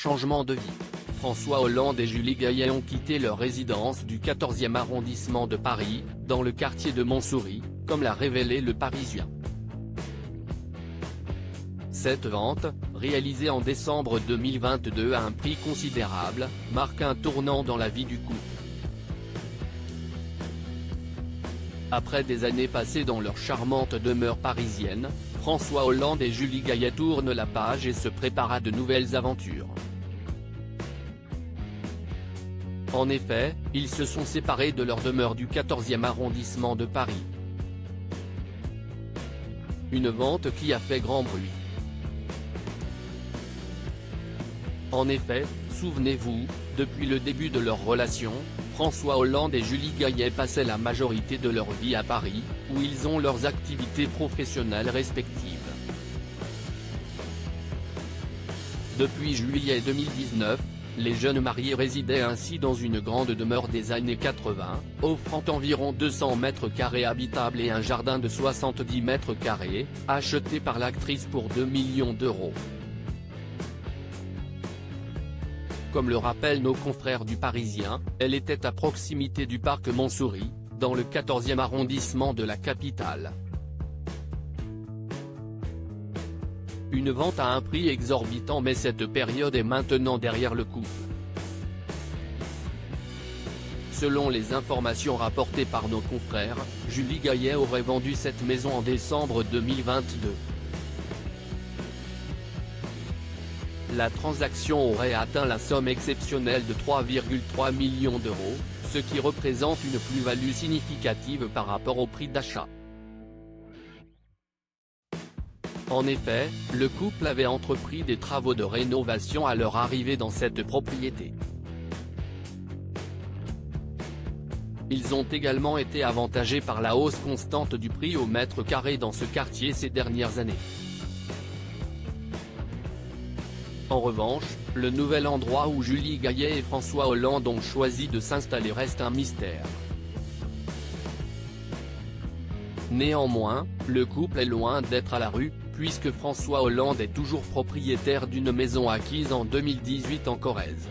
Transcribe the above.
changement de vie. François Hollande et Julie Gaillet ont quitté leur résidence du 14e arrondissement de Paris, dans le quartier de Montsouris, comme l'a révélé Le Parisien. Cette vente, réalisée en décembre 2022 à un prix considérable, marque un tournant dans la vie du couple. Après des années passées dans leur charmante demeure parisienne, François Hollande et Julie Gaillet tournent la page et se préparent à de nouvelles aventures. En effet, ils se sont séparés de leur demeure du 14e arrondissement de Paris. Une vente qui a fait grand bruit. En effet, souvenez-vous, depuis le début de leur relation, François Hollande et Julie Gaillet passaient la majorité de leur vie à Paris, où ils ont leurs activités professionnelles respectives. Depuis juillet 2019, les jeunes mariés résidaient ainsi dans une grande demeure des années 80, offrant environ 200 mètres carrés habitables et un jardin de 70 mètres carrés, acheté par l'actrice pour 2 millions d'euros. Comme le rappellent nos confrères du Parisien, elle était à proximité du parc Montsouris, dans le 14e arrondissement de la capitale. Une vente à un prix exorbitant, mais cette période est maintenant derrière le couple. Selon les informations rapportées par nos confrères, Julie Gaillet aurait vendu cette maison en décembre 2022. La transaction aurait atteint la somme exceptionnelle de 3,3 millions d'euros, ce qui représente une plus-value significative par rapport au prix d'achat. En effet, le couple avait entrepris des travaux de rénovation à leur arrivée dans cette propriété. Ils ont également été avantagés par la hausse constante du prix au mètre carré dans ce quartier ces dernières années. En revanche, le nouvel endroit où Julie Gaillet et François Hollande ont choisi de s'installer reste un mystère. Néanmoins, le couple est loin d'être à la rue, puisque François Hollande est toujours propriétaire d'une maison acquise en 2018 en Corrèze.